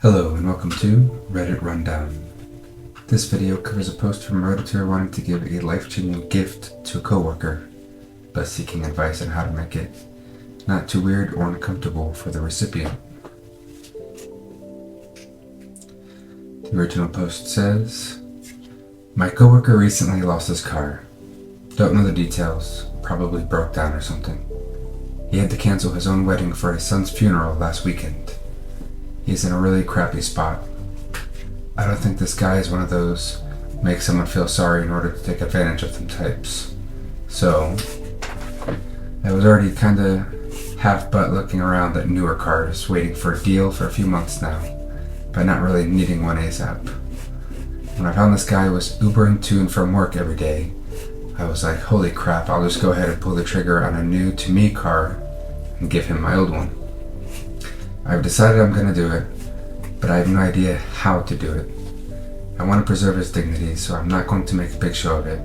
Hello and welcome to Reddit Rundown. This video covers a post from a Redditor wanting to give a life-changing gift to a coworker, but seeking advice on how to make it not too weird or uncomfortable for the recipient. The original post says, "My coworker recently lost his car. Don't know the details, probably broke down or something. He had to cancel his own wedding for his son's funeral last weekend. He's in a really crappy spot. I don't think this guy is one of those make someone feel sorry in order to take advantage of them types. So, I was already kinda half-butt looking around at newer cars, waiting for a deal for a few months now, but not really needing one ASAP. When I found this guy was Ubering to and from work every day, I was like, holy crap, I'll just go ahead and pull the trigger on a new to me car and give him my old one. I've decided I'm going to do it, but I have no idea how to do it. I want to preserve his dignity, so I'm not going to make a big show of it.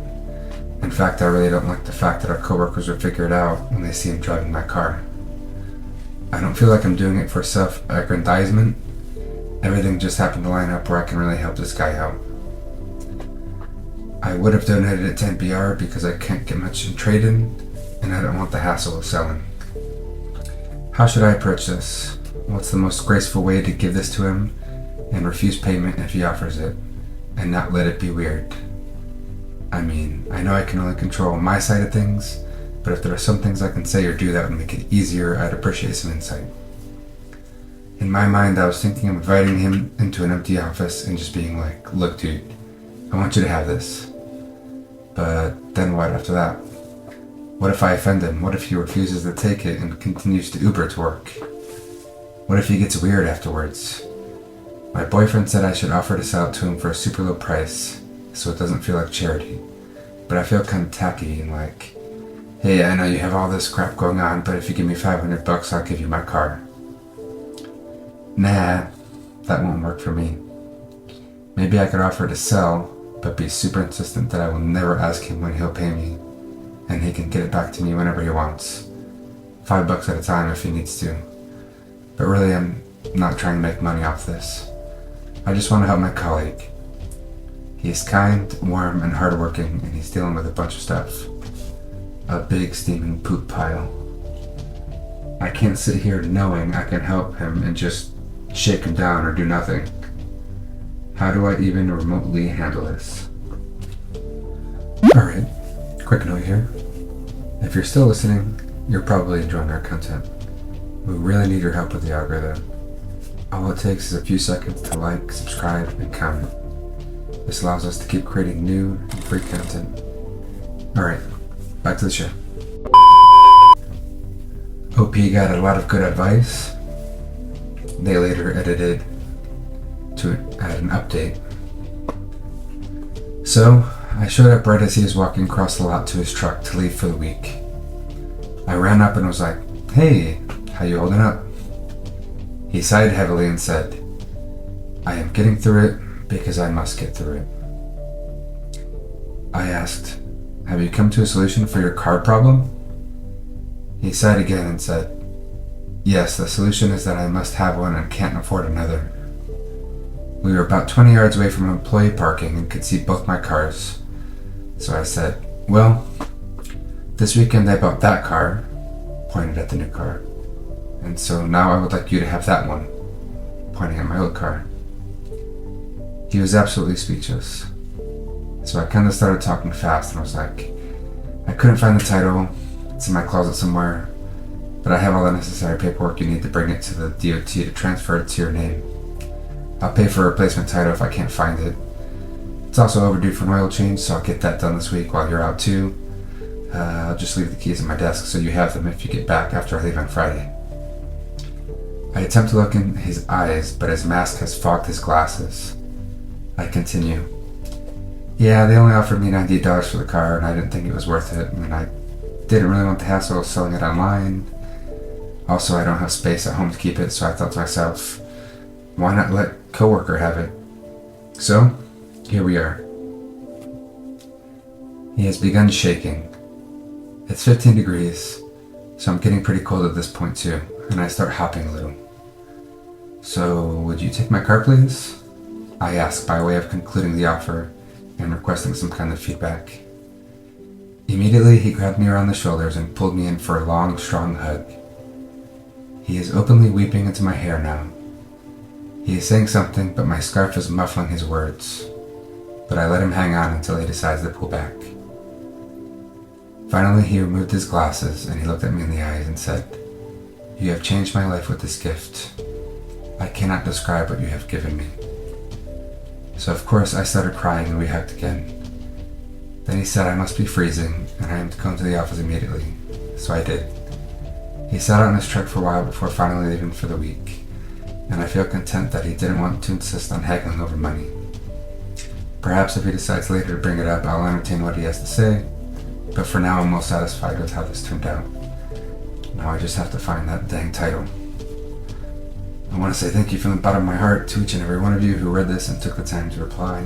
In fact, I really don't like the fact that our coworkers will figure it out when they see him driving my car. I don't feel like I'm doing it for self-aggrandizement. Everything just happened to line up where I can really help this guy out. I would have donated it to NPR because I can't get much in trade-in, and I don't want the hassle of selling. How should I approach this? What's the most graceful way to give this to him and refuse payment if he offers it, and not let it be weird? I mean, I know I can only control my side of things, but if there are some things I can say or do that would make it easier, I'd appreciate some insight. In my mind, I was thinking of inviting him into an empty office and just being like, look dude, I want you to have this. But then what after that? What if I offend him? What if he refuses to take it and continues to Uber to work? What if he gets weird afterwards? My boyfriend said I should offer to sell it to him for a super low price, so it doesn't feel like charity. But I feel kind of tacky and like, hey, I know you have all this crap going on, but if you give me $500, I'll give you my car. Nah, that won't work for me. Maybe I could offer to sell, but be super insistent that I will never ask him when he'll pay me, and he can get it back to me whenever he wants. $5 at a time if he needs to. But really, I'm not trying to make money off this. I just want to help my colleague. He is kind, warm, and hardworking, and he's dealing with a bunch of stuff. A big steaming poop pile. I can't sit here knowing I can help him and just shake him down or do nothing. How do I even remotely handle this? Alright, quick note here. If you're still listening, you're probably enjoying our content. We really need your help with the algorithm. All it takes is a few seconds to like, subscribe, and comment. This allows us to keep creating new and free content. Alright, back to the show. OP got a lot of good advice. They later edited to add an update. So, I showed up right as he was walking across the lot to his truck to leave for the week. I ran up and was like, hey, how you holding up? He sighed heavily and said, I am getting through it because I must get through it. I asked, have you come to a solution for your car problem? He sighed again and said, yes, the solution is that I must have one and can't afford another. We were about 20 yards away from employee parking and could see both my cars. So I said, well, this weekend I bought that car, pointed at the new car. And so now I would like you to have that one, pointing at my old car. He was absolutely speechless. So I kind of started talking fast and was like, I couldn't find the title, it's in my closet somewhere, but I have all the necessary paperwork you need to bring it to the DOT to transfer it to your name. I'll pay for a replacement title if I can't find it. It's also overdue for an oil change, so I'll get that done this week while you're out too. I'll just leave the keys at my desk so you have them if you get back after I leave on Friday. I attempt to look in his eyes, but his mask has fogged his glasses. I continue. Yeah, they only offered me $98 for the car, and I didn't think it was worth it, and I didn't really want the hassle of selling it online. Also, I don't have space at home to keep it, so I thought to myself, why not let Coworker have it? So, here we are. He has begun shaking. It's 15 degrees, so I'm getting pretty cold at this point too, and I start hopping a little. "So, would you take my car, please?" I asked by way of concluding the offer and requesting some kind of feedback. Immediately, he grabbed me around the shoulders and pulled me in for a long, strong hug. He is openly weeping into my hair now. He is saying something, but my scarf is muffling his words. But I let him hang on until he decides to pull back. Finally, he removed his glasses and he looked at me in the eyes and said, "You have changed my life with this gift. I cannot describe what you have given me." So of course I started crying and we hugged again. Then he said I must be freezing and I am to come to the office immediately. So I did. He sat out in his truck for a while before finally leaving for the week, and I feel content that he didn't want to insist on haggling over money. Perhaps if he decides later to bring it up, I'll entertain what he has to say, but for now I'm most satisfied with how this turned out. Now I just have to find that dang title. I want to say thank you from the bottom of my heart to each and every one of you who read this and took the time to reply.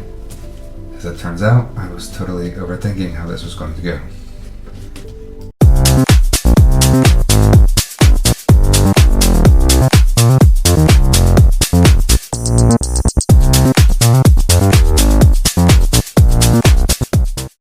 As it turns out, I was totally overthinking how this was going to go.